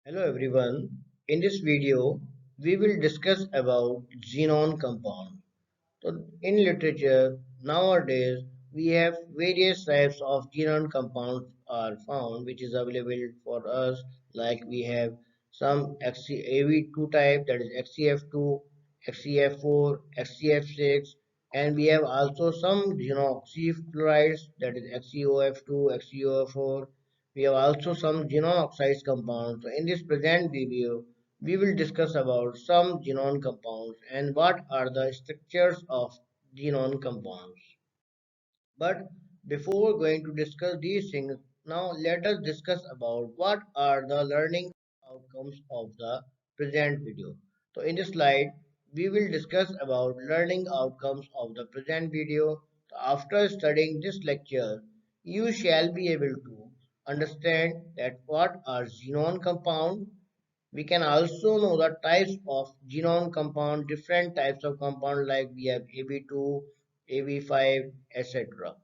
Hello everyone. In this video, we will discuss about xenon compound. So in literature, nowadays we have various types of xenon compounds are found which is available for us, like we have some AV2 type, that is XCF2, XCF4, XCF6, and we have also some xenoxyfluorides, that is XCOF2, XCOF4. We have also some xenon oxides compounds. So in this present video, we will discuss about some xenon compounds and what are the structures of xenon compounds. But before going to discuss these things, now let us discuss about what are the learning outcomes of the present video. So in this slide, we will discuss about learning outcomes of the present video. So after studying this lecture, you shall be able to understand that what are xenon compound. We can also know the types of genome compound, different types of compound, like we have AB2, AB5, etc.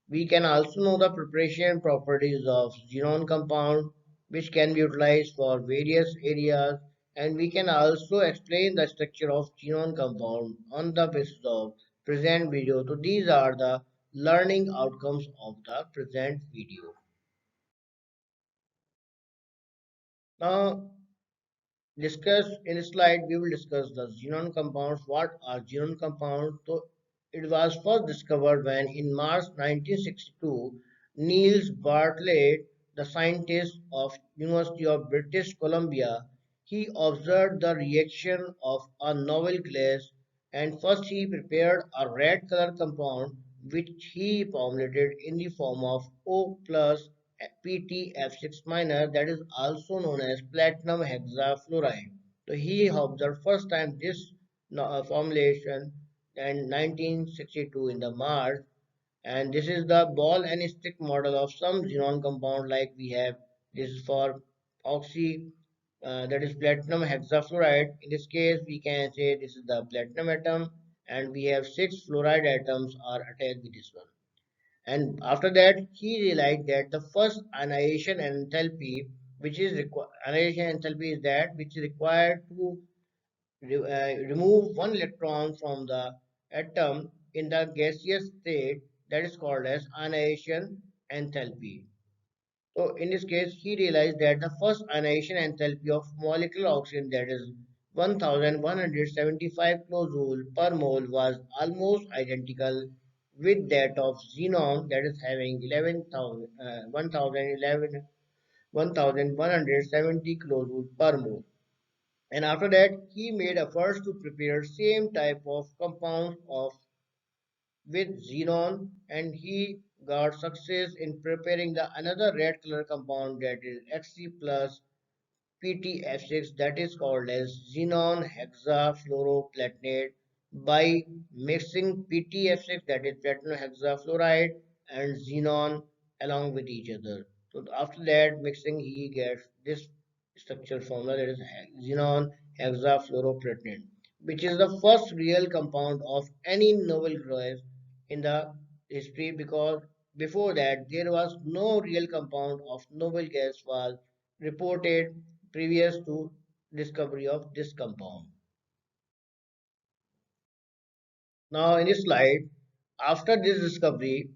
We can also know the preparation properties of xenon compound, which can be utilized for various areas, and we can also explain the structure of xenon compound on the basis of present video. So these are the learning outcomes of the present video. Now discuss in this slide, we will discuss the xenon compounds. What are xenon compounds? So it was first discovered when in March 1962, Niels Bartlett, the scientist of University of British Columbia, he observed the reaction of a novel gas, and first he prepared a red color compound which he formulated in the form of O plus PtF6 minus, that is also known as platinum hexafluoride. So he observed first time this formulation in 1962 in the March, and this is the ball and stick model of some xenon compound, like we have this is for oxy, that is platinum hexafluoride. In this case, we can say this is the platinum atom, and we have six fluoride atoms are attached with this one. And after that, he realized that the first annihilation enthalpy, which is annihilation enthalpy, is that which is required to remove one electron from the atom in the gaseous state, that is called as annihilation enthalpy. So in this case, he realized that the first annihilation enthalpy of molecular oxygen, that is 1175 kilojoule per mole, was almost identical with that of xenon, that is having 1170 kilojoule per mole. And after that, he made efforts to prepare same type of compounds of with xenon, and he got success in preparing the another red color compound, that is Xc plus PtF6, that is called as xenon hexafluoroplatinate, by mixing PtF6, that is platinum hexafluoride, and xenon along with each other. So after that mixing, he gets this structure formula, that is xenon hexafluoroplatinate, which is the first real compound of any novel gas in the history, because before that there was no real compound of noble gas was reported previous to discovery of this compound. Now in this slide, after this discovery,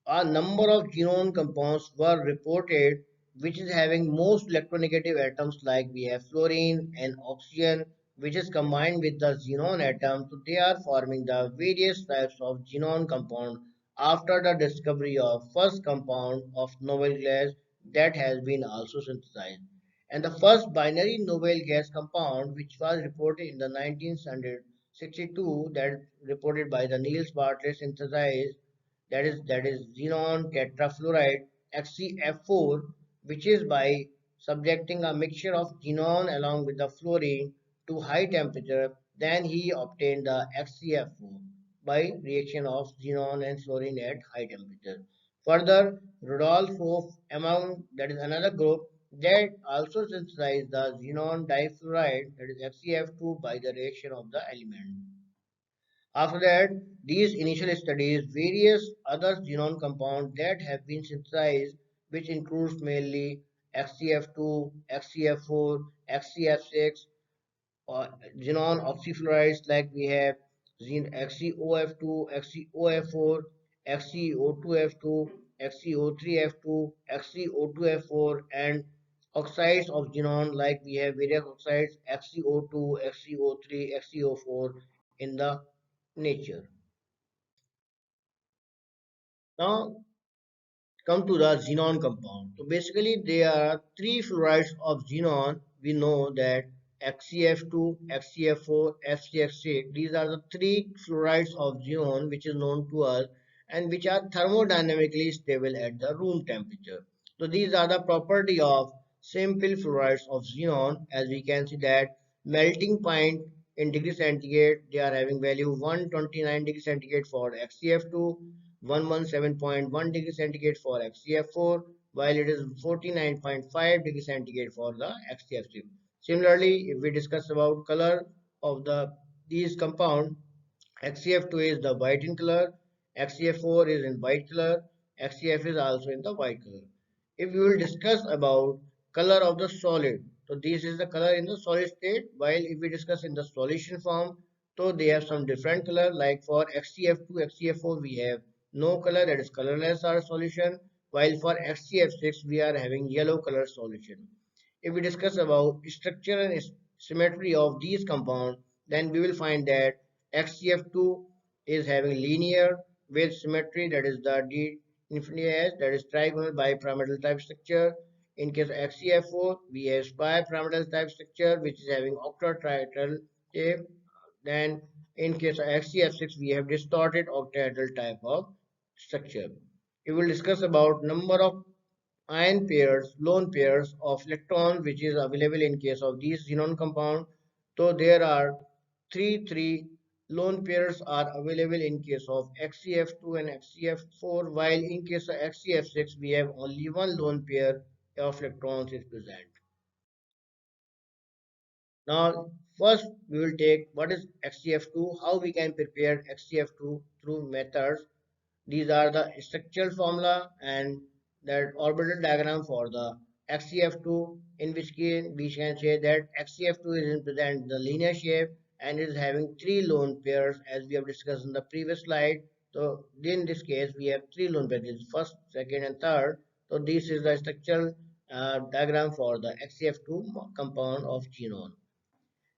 a number of xenon compounds were reported which is having most electronegative atoms, like we have fluorine and oxygen, which is combined with the xenon atom. So they are forming the various types of xenon compound after the discovery of first compound of noble gas that has been also synthesized. And the first binary noble gas compound, which was reported in the 1962, that reported by the Niels Bartlett synthesized, that is xenon tetrafluoride XCF4, which is by subjecting a mixture of xenon along with the fluorine to high temperature, then he obtained the XCF4 by reaction of xenon and fluorine at high temperature. Further, Rudolf Hoff among, that is another group that also synthesized the xenon difluoride, that is XCF2, by the reaction of the element. After that, these initial studies various other xenon compounds that have been synthesized, which includes mainly XCF2, XCF4, XCF6, or xenon oxyfluorides like we have XeOF2, XeOF4, XeO2F2, XeO3F2, XeO2F4, and oxides of xenon like we have various oxides XeO2, XeO3, XeO4 in the nature. Now come to the xenon compound. So basically there are three fluorides of xenon. We know that XCF2, XCF4, FCF6. These are the three fluorides of xenon which is known to us and which are thermodynamically stable at the room temperature. So these are the property of simple fluorides of xenon. As we can see that melting point in degree centigrade, they are having value 129 degree centigrade for XCF2, 117.1 degree centigrade for XCF4, while it is 49.5 degree centigrade for the XCF6. Similarly, if we discuss about color of these compound, XCF2 is the white in color, XCF4 is in white color, XCF is also in the white color. If we will discuss about color of the solid, so this is the color in the solid state, while if we discuss in the solution form, so they have some different color, like for XCF2, XCF4 we have no color, that is colorless our solution, while for XCF6 we are having yellow color solution. If we discuss about structure and symmetry of these compounds, then we will find that XCF2 is having linear with symmetry, that is the D infinity S, that is trigonal bipyramidal type structure. In case of XCF4, we have bipyramidal type structure which is having octahedral shape. Then in case of XCF6, we have distorted octahedral type of structure. We will discuss about number of ion pairs, lone pairs of electrons which is available in case of these xenon compound. So there are three lone pairs are available in case of XCF2 and XCF4, while in case of XCF6 we have only one lone pair of electrons is present. Now first we will take what is XCF2, how we can prepare XCF2 through methods. These are the structural formula and that orbital diagram for the XCF2, in which case we can say that XCF2 is in present the linear shape and is having three lone pairs as we have discussed in the previous slide. So in this case we have three lone pairs, first, second and third. So this is the structural diagram for the XCF2 compound of xenon.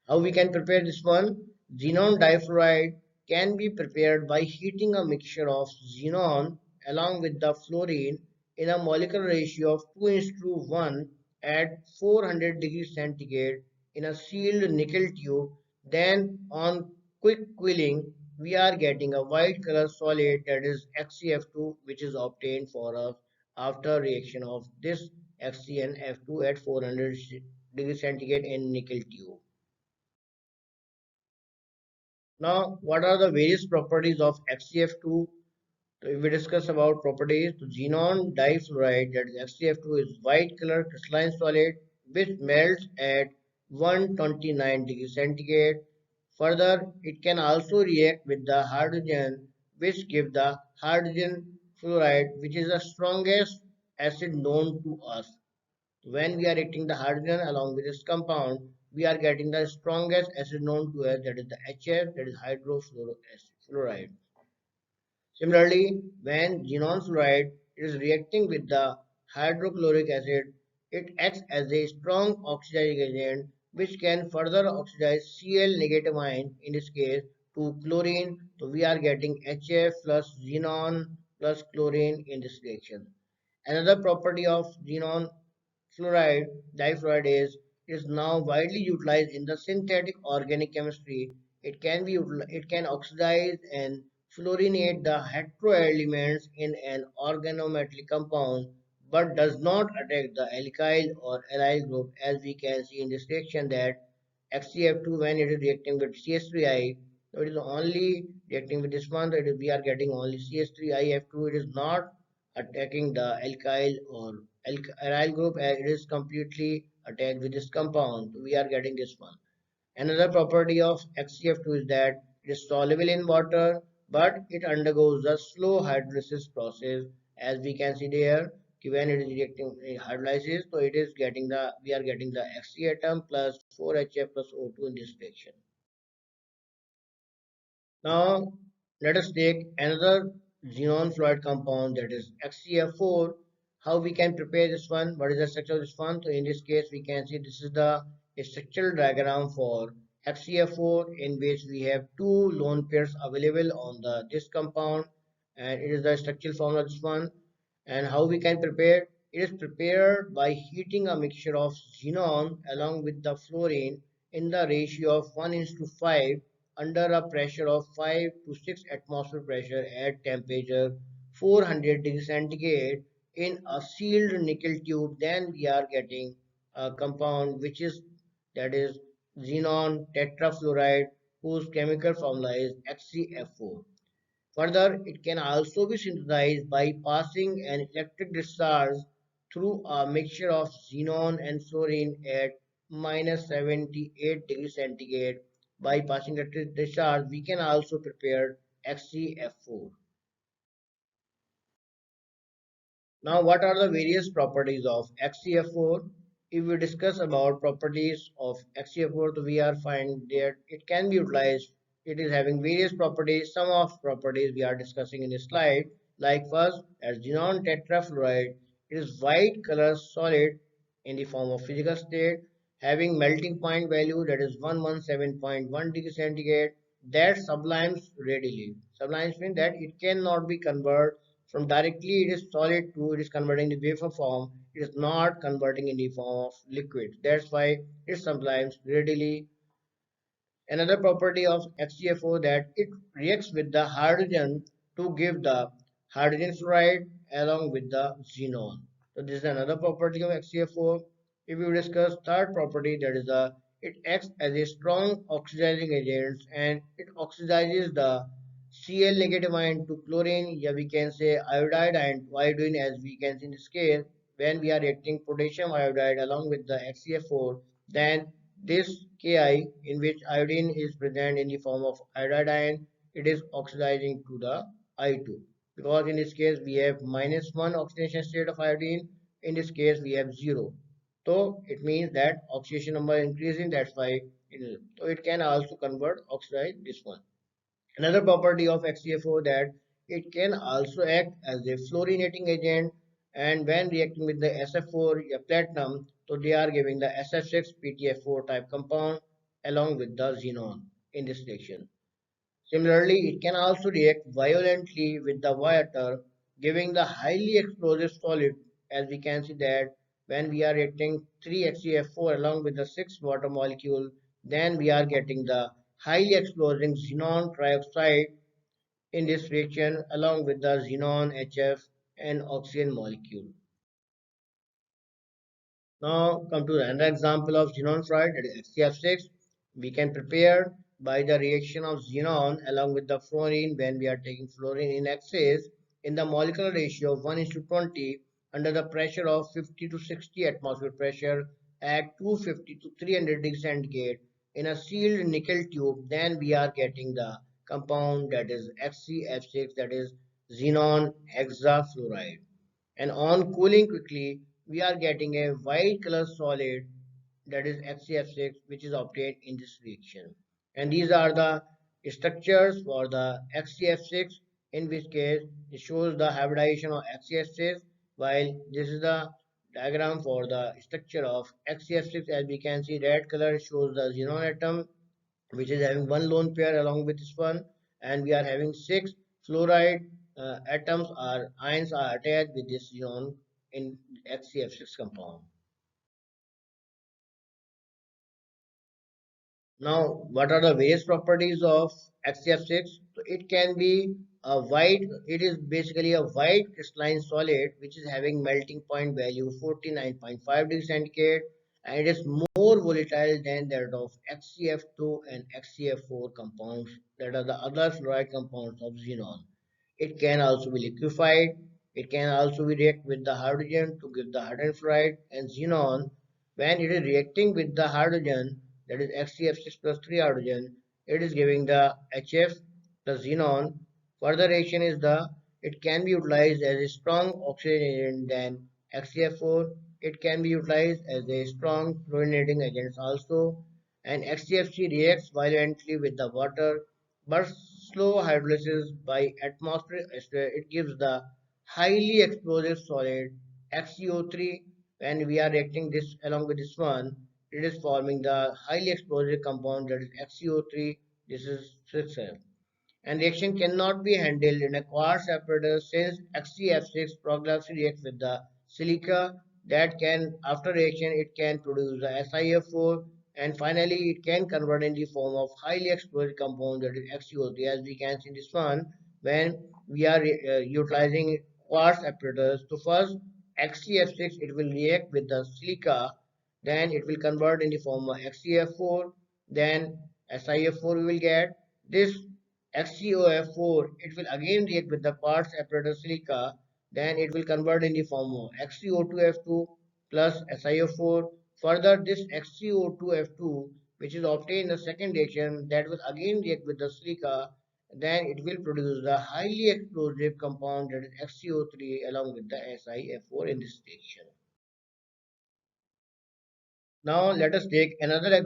How we can prepare this one? Xenon difluoride can be prepared by heating a mixture of xenon along with the fluorine in a molecular ratio of 2:1 at 400 degrees centigrade in a sealed nickel tube. Then on quick cooling, we are getting a white color solid, that is XCF2, which is obtained for us after reaction of this XCnF2 at 400 degrees centigrade in nickel tube. Now, what are the various properties of XCF2? So if we discuss about properties, so xenon difluoride, that is XCF2, is white color crystalline solid which melts at 129 degrees centigrade. Further, it can also react with the hydrogen, which give the hydrogen fluoride, which is the strongest acid known to us. When we are reacting the hydrogen along with this compound, we are getting the strongest acid known to us, that is the HF, that is hydrofluoride. Similarly, when xenon fluoride is reacting with the hydrochloric acid, it acts as a strong oxidizing agent which can further oxidize Cl negative ion, in this case to chlorine. So we are getting HF plus xenon plus chlorine in this reaction. Another property of xenon fluoride, difluoride is now widely utilized in the synthetic organic chemistry. It can oxidize and fluorinate the heteroelements in an organometallic compound, but does not attack the alkyl or allyl group, as we can see in this reaction that XCF2, when it is reacting with CH3I, so it is only reacting with this one, that is, we are getting only CH3IF2. It is not attacking the alkyl or aryl group, as it is completely attached with this compound. We are getting this one. Another property of XCF2 is that it is soluble in water, but it undergoes a slow hydrolysis process, as we can see there. when it is reacting hydrolysis, so it is getting the we are getting the Xe atom plus 4HF plus O2 in this reaction. Now, let us take another xenon fluoride compound, that is XCF4. How we can prepare this one? What is the structure of this one? So in this case, we can see this is the structural diagram for XCF4, in which we have two lone pairs available on the this compound, and it is the structural formula of this one. And how we can prepare? It is prepared by heating a mixture of xenon along with the fluorine in the ratio of 1:5 under a pressure of 5 to 6 atmosphere pressure at temperature 400 degrees centigrade in a sealed nickel tube. Then we are getting a compound which is, that is, xenon tetrafluoride, whose chemical formula is XCF4. Further, it can also be synthesized by passing an electric discharge through a mixture of xenon and fluorine at minus 78 degrees centigrade. By passing electric discharge, we can also prepare XCF4. Now, what are the various properties of XCF4? If we discuss about properties of XCF4, so we are finding that it can be utilized. It is having various properties. Some of properties we are discussing in this slide, like first, as xenon tetrafluoride, it is white color solid in the form of physical state, having melting point value, that is 117.1 degree centigrade, that sublimes readily. Sublimes means that it cannot be converted from directly it is solid to it is converting the vapor form. It is not converting in the form of liquid. That's why it sublimes readily. Another property of HCFO, that it reacts with the hydrogen to give the hydrogen fluoride along with the xenon. So this is another property of HCFO. If we discuss third property, that is it acts as a strong oxidizing agent, and it oxidizes the Cl negative ion to chlorine, yeah, we can say iodide and iodine, as we can see in this case. When we are reacting potassium iodide along with the HCF4, then this Ki, in which iodine is present in the form of iodide ion, it is oxidizing to the I2, because in this case we have -1 oxidation state of iodine. In this case we have 0. So it means that oxidation number increasing. That's why so it can also convert oxidize this one. Another property of XCFO, that it can also act as a fluorinating agent, and when reacting with the SF4 platinum, so they are giving the SF6 PTF4 type compound along with the xenon in this reaction. Similarly, it can also react violently with the water, giving the highly explosive solid, as we can see that when we are reacting 3HCF4 along with the 6 water molecule, then we are getting the highly explosive xenon trioxide in this reaction along with the xenon HF and oxygen molecule. Now come to another example of xenon fluoride, that is XCF6. We can prepare by the reaction of xenon along with the fluorine, when we are taking fluorine in excess in the molecular ratio of 1:20 under the pressure of 50 to 60 atmosphere pressure at 250 to 300 degrees centigrade in a sealed nickel tube. Then we are getting the compound, that is XCF6, that is xenon hexafluoride. And on cooling quickly, we are getting a white color solid, that is HCF6, which is obtained in this reaction. And these are the structures for the HCF6, in which case it shows the hybridization of HCF6, while this is the diagram for the structure of HCF6. As we can see, red color shows the xenon atom, which is having one lone pair along with this one, and we are having six fluoride atoms or ions are attached with this xenon in HCF6 compound. Now, what are the various properties of XCF6? So it can be a white, it is basically a white crystalline solid which is having melting point value 49.5 degrees centigrade, and it is more volatile than that of XCF2 and XCF4 compounds, that are the other fluoride compounds of xenon. It can also be liquefied. It can also be react with the hydrogen to give the hydrogen fluoride and xenon. When it is reacting with the hydrogen, that is HCF6 plus 3 hydrogen, it is giving the HF plus xenon. Further reaction is the, it can be utilized as a strong oxidation agent than XCF4. It can be utilized as a strong fluorinating agent also. And XCFC reacts violently with the water, but slow hydrolysis by atmospheric pressure. It gives the highly explosive solid XCO3. When we are reacting this along with this one, it is forming the highly explosive compound that is XCO3. This is 6F, and reaction cannot be handled in a quartz separator since XCF6 progressively reacts with the silica. That can, after reaction, it can produce the SiF4, and finally it can convert in the form of highly explosive compound that is XCO3, as we can see in this one. When we are utilizing quartz separators, so first XCF6 it will react with the silica, then it will convert in the form of XCF4, then SiF4 we will get. This XCOF4, it will again react with the quartz apparatus silica, then it will convert in the form of XCO2F2 plus SiO4. Further, this XCO2F2, which is obtained in the second reaction, that will again react with the silica, then it will produce the highly explosive compound that is XCO3 along with the SiF4 in this reaction. Now let us take another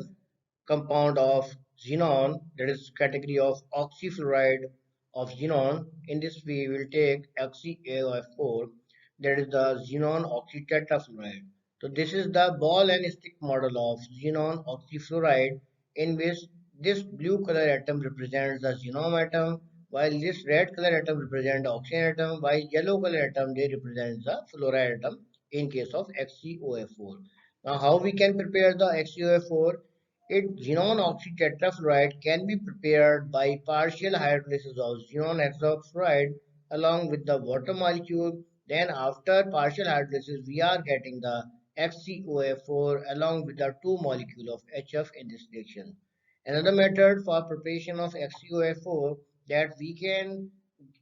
compound of xenon, that is category of oxyfluoride of xenon. In this we will take XeAF4, that is the xenon oxytetrafluoride. So this is the ball and stick model of xenon oxyfluoride, in which this blue color atom represents the xenon atom, while this red color atom represents the oxygen atom, while yellow color atom they represent the fluoride atom in case of XeOF4. Now, how we can prepare the XeOF4? It xenon oxytetrafluoride can be prepared by partial hydrolysis of xenon hexoxide along with the water molecule. Then, after partial hydrolysis, we are getting the XeOF4 along with the two molecule of HF in this reaction. Another method for preparation of XeOF4, that we can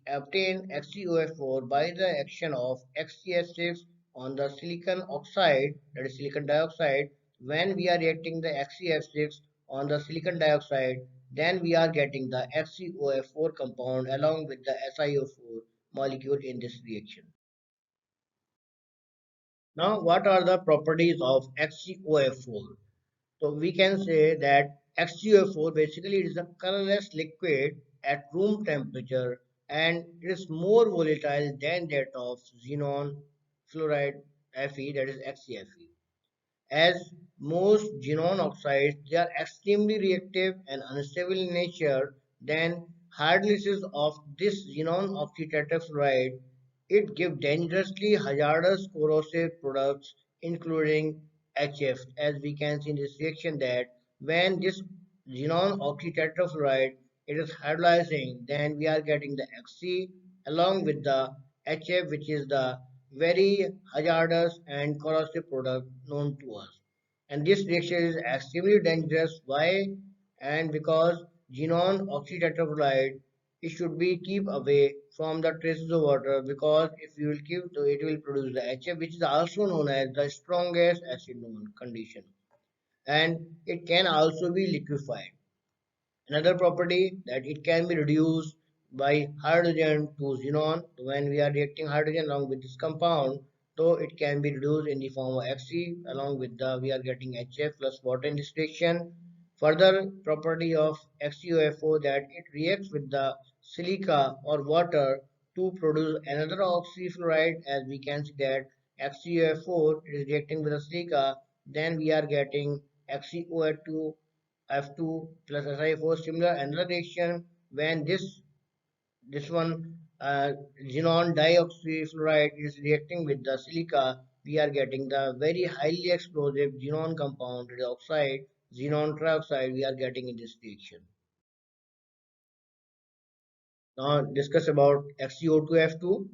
obtain XeOF4 by the action of XCF6 on the silicon oxide, that is silicon dioxide. When we are reacting the XCF6 on the silicon dioxide, then we are getting the XeOF4 compound along with the SiO4 molecule in this reaction. Now, what are the properties of XeOF4? So we can say that HCO4 basically is a colorless liquid at room temperature, and it is more volatile than that of xenon fluoride Fe, that is XCFe. As most xenon oxides, they are extremely reactive and unstable in nature. Then hydrolysis of this xenon oxytetrafluoride, it gives dangerously hazardous corrosive products including HF. As we can see in this reaction that when this xenon oxytetrafluoride it is hydrolyzing, then we are getting the Xc along with the HF, which is the very hazardous and corrosive product known to us. And this reaction is extremely dangerous. Why? And because xenon oxytetrafluoride, it should be keep away from the traces of water, because if you will keep it will produce the HF, which is also known as the strongest acid known condition, and it can also be liquefied. Another property that it can be reduced by hydrogen to xenon. When we are reacting hydrogen along with this compound, so it can be reduced in the form of Fe along with the we are getting HF plus water in this reaction. Further property of XeOF4, that it reacts with the silica or water to produce another oxyfluoride. As we can see that XeOF4 is reacting with the silica, then we are getting XeOF2 F2 plus Si4. Similar another reaction when this one xenon dioxyfluoride is reacting with the silica, we are getting the very highly explosive xenon compound oxide, xenon trioxide we are getting in this reaction. Now discuss about XeO2F2.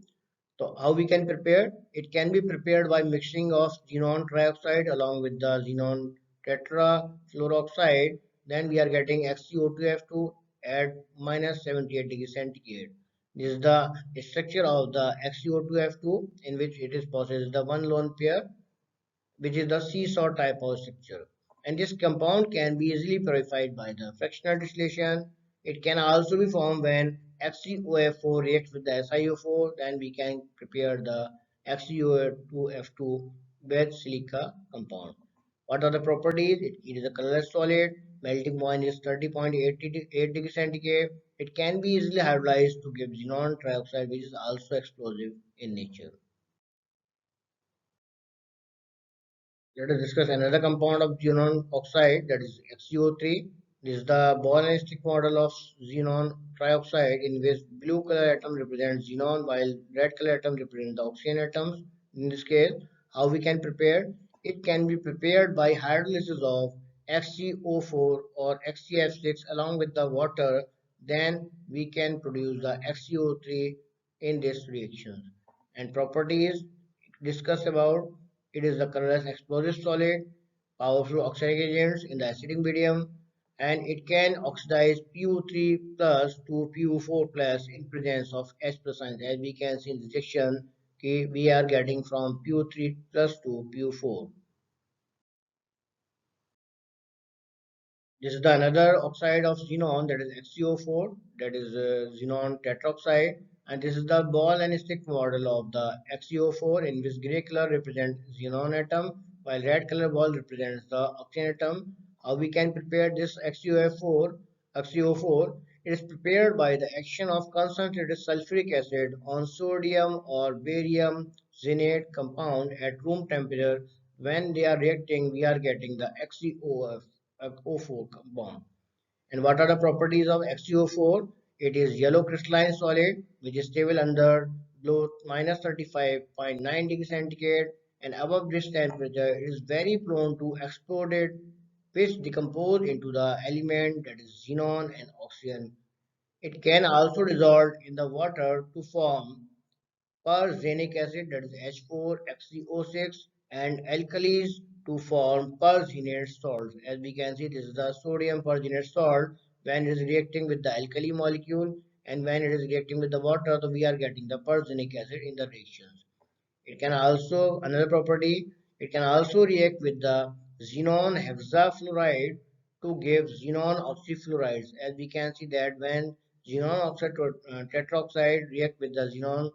So how we can prepare? It can be prepared by mixing of xenon trioxide along with the xenon tetrafluoroxide. Then we are getting XeO2F2 at minus 78 degrees centigrade. This is the structure of the XeO2F2, in which it is possessed the one lone pair, which is the seesaw type of structure. And this compound can be easily purified by the fractional distillation. It can also be formed when FCOF4 reacts with the SiO4, then we can prepare the Xenon2F2 with silica compound. What are the properties? It is a colorless solid. Melting point is 30.8 degrees centigrade. It can be easily hydrolyzed to give xenon trioxide, which is also explosive in nature. Let us discuss another compound of xenon oxide, that is XeO3. This is the ballistic model of xenon trioxide in which blue color atom represents xenon while red color atom represents the oxygen atoms. In this case, how we can prepare? It can be prepared by hydrolysis of XeO4 or XeF6 along with the water. Then we can produce the XeO3 in this reaction. And properties discussed about, it is the colorless explosive solid, powerful oxidizing agents in the acidic medium, and it can oxidize PU3 plus to PU4 plus in presence of H plus ions. As we can see in the section, we are getting from PU3 plus to PU4. This is the another oxide of xenon, that is XeO4, that is xenon tetroxide, and this is the ball and stick model of the XeO4 in which gray color represents xenon atom while red color ball represents the oxygen atom. How we can prepare this XeO4? It is prepared by the action of concentrated sulfuric acid on sodium or barium xenate compound at room temperature. When they are reacting, we are getting the XeO4 bond. And what are the properties of XeO4? It is yellow crystalline solid which is stable under below minus 35.9 degrees centigrade and above this temperature it is very prone to exploded which decompose into the element, that is xenon and oxygen. It can also dissolve in the water to form perzenic acid, that is H4XeO6, and alkalis to form perxenate salts. As we can see, this is the sodium perxenate salt. When it is reacting with the alkali molecule and when it is reacting with the water, so we are getting the perzenic acid in the reactions. It can also, another property, it can also react with the xenon hexafluoride to give xenon oxyfluorides. As we can see that when xenon oxide tetroxide react with the xenon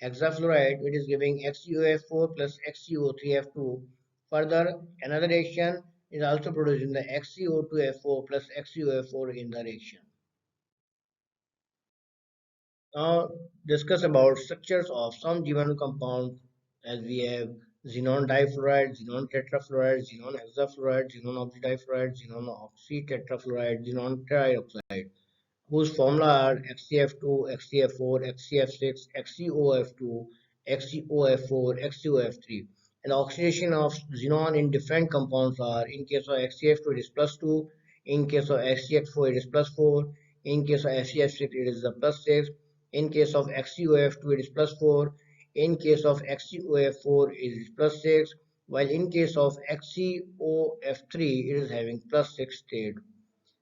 hexafluoride, it is giving XeOF4 plus XeO3F2. Further, another reaction is also producing the XeO2F4 plus XeOF4 in the reaction. Now discuss about structures of some given compound, as we have xenon difluoride, xenon tetrafluoride, xenon hexafluoride, xenon oxidifluoride, xenon oxytetrafluoride, xenon trioxide, whose formula are XCF2, XCF4, XCF6, XCOF2, XCOF4, XCOF3. And the oxidation of xenon in different compounds are, in case of XCF2 it is plus 2, in case of XCF4 it is plus 4, in case of XCF6 it is the plus 6, in case of XCOF2 it is plus 4, in case of XCOF4 it is plus 6, while in case of XCOF3 it is having plus 6 state.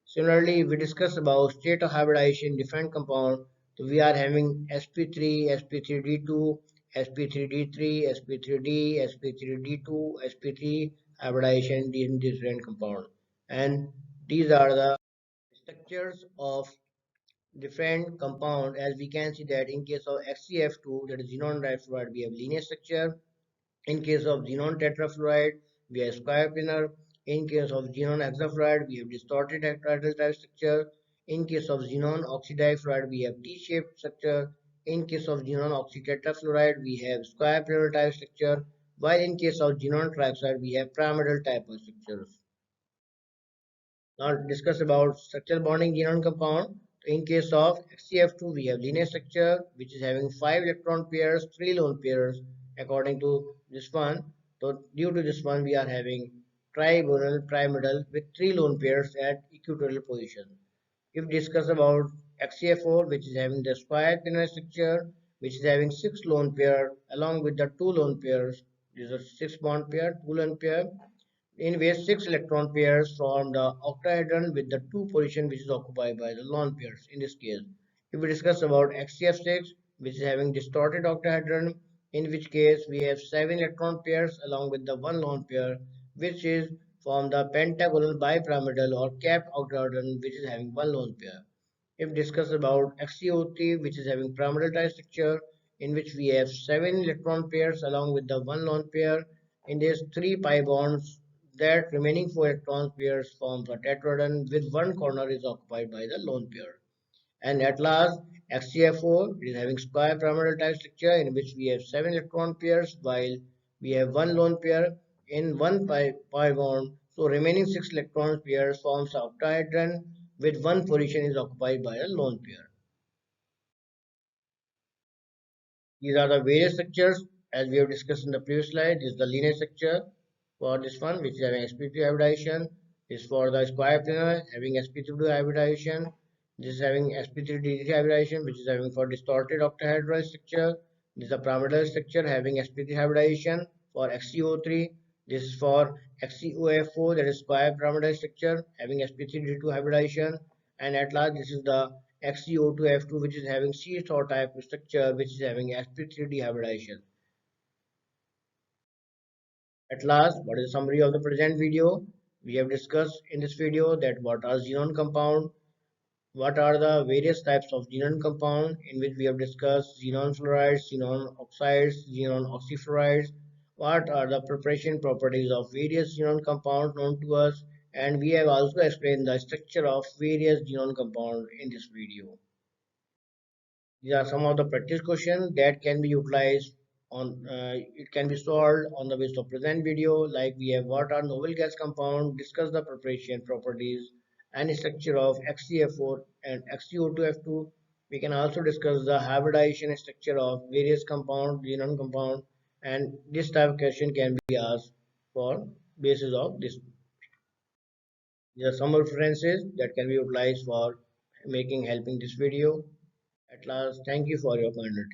Similarly, we discussed about state of hybridization different compound. So we are having sp3, sp3d2, sp3d3, sp3d, sp3d2, sp3 hybridization in different compound. And these are the structures of different compound. As we can see that in case of XCF2, that is xenon difluoride, we have linear structure. In case of xenon tetrafluoride, we have square planar. In case of xenon hexafluoride, we have distorted hexagonal type structure. In case of xenon oxidifluoride, we have T-shaped structure. In case of xenon oxytetrafluoride, we have square planar type structure. While in case of xenon trioxide, we have pyramidal type of structures. Now discuss about structural bonding xenon compound. In case of XCF2, we have linear structure which is having 5 electron pairs, 3 lone pairs according to this one. So due to this one, we are having trigonal pyramidal with 3 lone pairs at equatorial position. If discuss about XCF4, which is having the square planar structure, which is having 6 lone pair along with the 2 lone pairs. These are 6 bond pair, 2 lone pair, in which 6 electron pairs form the octahedron with the 2 position which is occupied by the lone pairs in this case. If we discuss about XCF6, which is having distorted octahedron, in which case we have 7 electron pairs along with the 1 lone pair, which is form the pentagonal bipyramidal or capped octahedron which is having 1 lone pair. If discuss about XCO3, which is having pyramidal type structure, in which we have 7 electron pairs along with the one lone pair. In these 3 pi bonds, that remaining 4 electron pairs forms a tetragon with one corner is occupied by the lone pair. And at last, XCF4 is having square pyramidal type structure in which we have 7 electron pairs while we have one lone pair in one pi bond. So remaining 6 electron pairs forms a octahedron with one position is occupied by a lone pair. These are the various structures as we have discussed in the previous slide. This is the linear structure for this one, which is having sp3 hybridization. This is for the square planar having sp3 hybridization. This is having sp3 hybridization, which is having for distorted octahedral structure. This is a pyramidal structure having sp3 hybridization for XCO3. This is for XCOF4, that is square pyramidal structure having sp3d2 hybridization. And at last, this is the XCO2F2, which is having seesaw type structure, which is having sp3d hybridization. At last, what is the summary of the present video? We have discussed in this video that what are xenon compound, what are the various types of xenon compound, in which we have discussed xenon fluorides, xenon oxides, xenon oxyfluorides, what are the preparation properties of various xenon compounds known to us, and we have also explained the structure of various xenon compounds in this video. These are some of the practice questions that can be utilized on, it can be solved on the basis of present video. Like we have what are noble gas compound, discuss the preparation properties and structure of XCF4 and XCO2F2. We can also discuss the hybridization structure of various compound, xenon compound, and this type of question can be asked for basis of this. These are some references that can be utilized for making helping this video. At last, thank you for your kind